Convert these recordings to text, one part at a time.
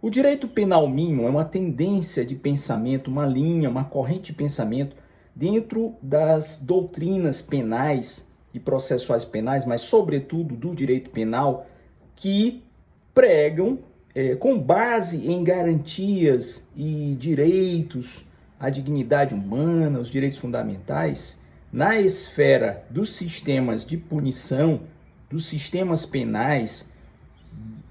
O direito penal mínimo é uma tendência de pensamento, uma linha, uma corrente de pensamento dentro das doutrinas penais e processuais penais, mas sobretudo do direito penal, que pregam, com base em garantias e direitos à dignidade humana, os direitos fundamentais, na esfera dos sistemas de punição, dos sistemas penais,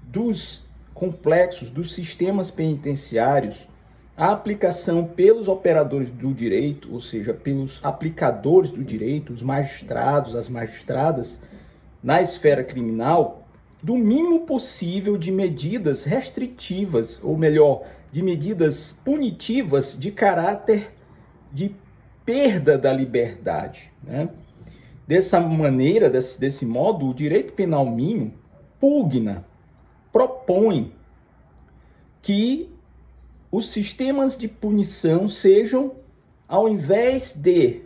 dos complexos, dos sistemas penitenciários, a aplicação pelos operadores do direito, ou seja, pelos aplicadores do direito, os magistrados, as magistradas, na esfera criminal, do mínimo possível de medidas restritivas, ou melhor, de medidas punitivas de caráter de perda da liberdade, né? Dessa maneira, desse modo, o direito penal mínimo pugna, propõe que os sistemas de punição sejam, ao invés de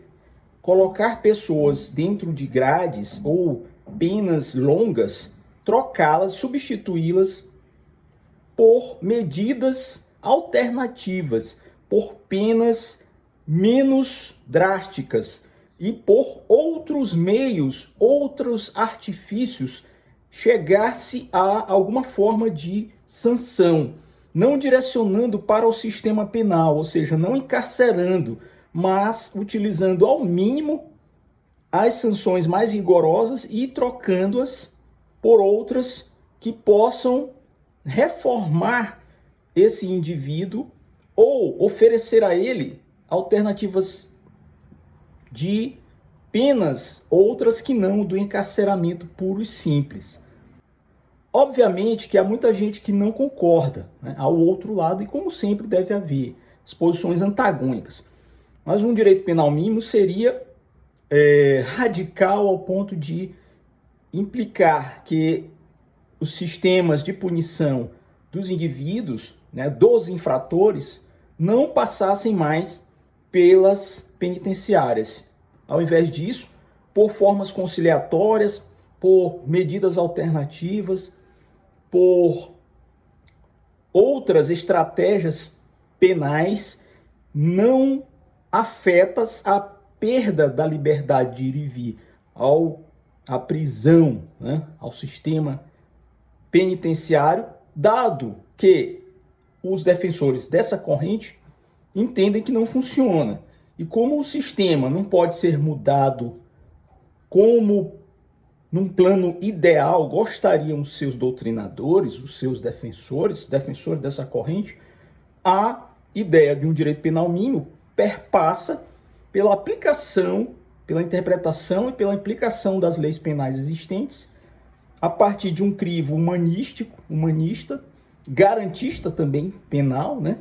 colocar pessoas dentro de grades ou penas longas, trocá-las, substituí-las por medidas alternativas, por penas menos drásticas e por outros meios, outros artifícios, chegar-se a alguma forma de sanção, não direcionando para o sistema penal, ou seja, não encarcerando, mas utilizando ao mínimo as sanções mais rigorosas e trocando-as por outras que possam reformar esse indivíduo ou oferecer a ele alternativas de penas, outras que não do encarceramento puro e simples. Obviamente que há muita gente que não concorda, né, ao outro lado, e como sempre deve haver posições antagônicas. Mas um direito penal mínimo seria radical ao ponto de implicar que os sistemas de punição dos indivíduos, né, dos infratores, não passassem mais pelas penitenciárias. Ao invés disso, por formas conciliatórias, por medidas alternativas, por outras estratégias penais não afetas à perda da liberdade de ir e vir, à prisão, né, ao sistema penitenciário, dado que os defensores dessa corrente entendem que não funciona. E como o sistema não pode ser mudado como num plano ideal gostariam os seus doutrinadores, os seus defensores dessa corrente, a ideia de um direito penal mínimo perpassa pela aplicação, pela interpretação e pela implicação das leis penais existentes, a partir de um crivo humanista, garantista também penal, né?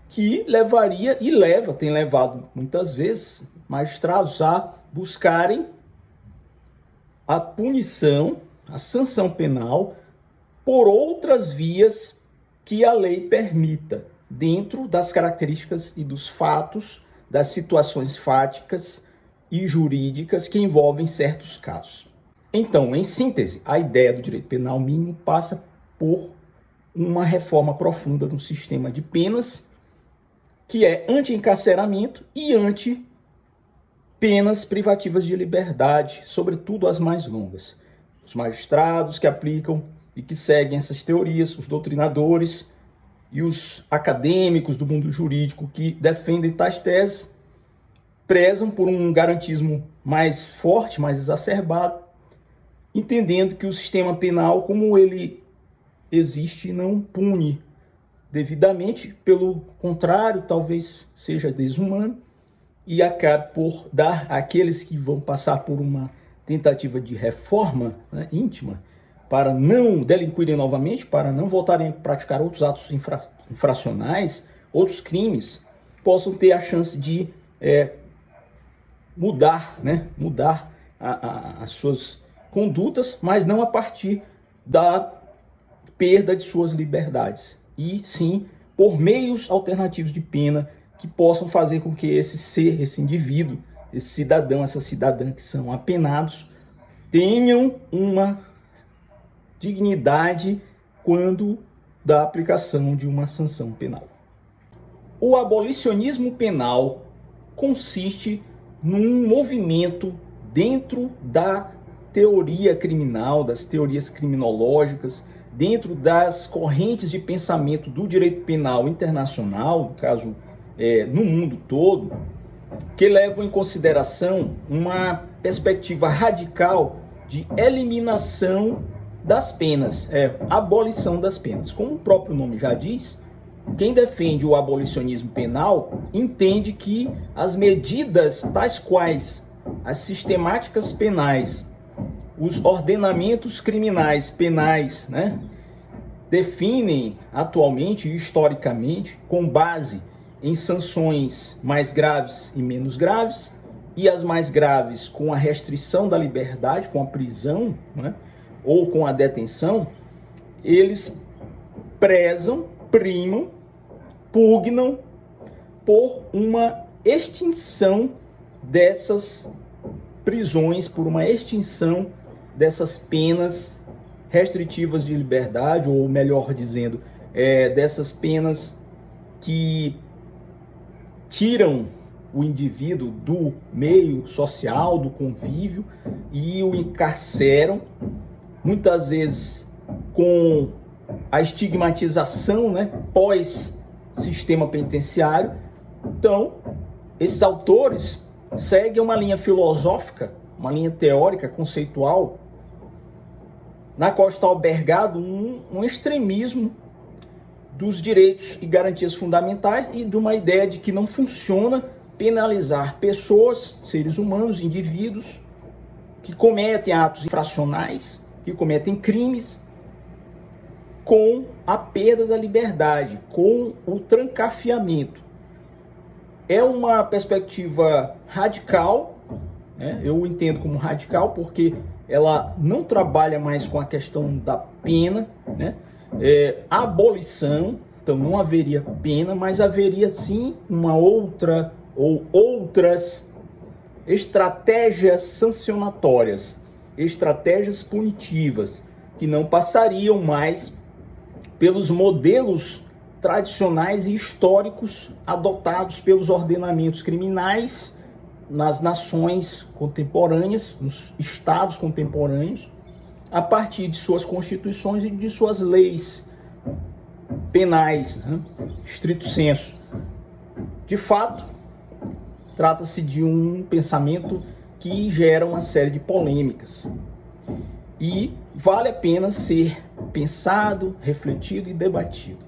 Que levaria e tem levado muitas vezes magistrados a buscarem a punição, a sanção penal por outras vias que a lei permita, dentro das características e dos fatos, das situações fáticas e jurídicas que envolvem certos casos. Então, em síntese, a ideia do direito penal mínimo passa por uma reforma profunda no sistema de penas, que é anti-encarceramento e anti-penas privativas de liberdade, sobretudo as mais longas. Os magistrados que aplicam e que seguem essas teorias, os doutrinadores e os acadêmicos do mundo jurídico que defendem tais teses, prezam por um garantismo mais forte, mais exacerbado, entendendo que o sistema penal, como ele existe, não pune devidamente, pelo contrário, talvez seja desumano e acabe por dar àqueles que vão passar por uma tentativa de reforma, né, íntima, para não delinquirem novamente, para não voltarem a praticar outros atos infracionais, outros crimes, possam ter a chance de mudar as suas condutas, mas não a partir da perda de suas liberdades, e sim por meios alternativos de pena que possam fazer com que esse ser, esse indivíduo, esse cidadão, essa cidadã que são apenados, tenham uma dignidade quando da aplicação de uma sanção penal. O abolicionismo penal consiste num movimento dentro da teoria criminal, das teorias criminológicas, dentro das correntes de pensamento do direito penal internacional, no caso, no mundo todo, que levam em consideração uma perspectiva radical de eliminação das penas, abolição das penas. Como o próprio nome já diz, quem defende o abolicionismo penal entende que as medidas tais quais as sistemáticas penais, os ordenamentos criminais penais, definem atualmente e historicamente com base em sanções mais graves e menos graves, e as mais graves com a restrição da liberdade, com a prisão, ou com a detenção, eles prezam, primam, pugnam por uma extinção dessas prisões, por uma extinção dessas penas restritivas de liberdade, ou melhor dizendo, dessas penas que tiram o indivíduo do meio social, do convívio, e o encarceram, muitas vezes com a estigmatização, pós-sistema penitenciário. Então, esses autores seguem uma linha filosófica, uma linha teórica, conceitual, na qual está albergado um extremismo dos direitos e garantias fundamentais e de uma ideia de que não funciona penalizar pessoas, seres humanos, indivíduos, que cometem atos infracionais, que cometem crimes, com a perda da liberdade, com o trancafiamento. É uma perspectiva radical, eu entendo como radical, porque ela não trabalha mais com a questão da pena, a abolição, então não haveria pena, mas haveria sim uma outra ou outras estratégias sancionatórias, estratégias punitivas, que não passariam mais pelos modelos tradicionais e históricos adotados pelos ordenamentos criminais nas nações contemporâneas, nos estados contemporâneos, a partir de suas constituições e de suas leis penais, estrito sensu. De fato, trata-se de um pensamento que gera uma série de polêmicas e vale a pena ser pensado, refletido e debatido.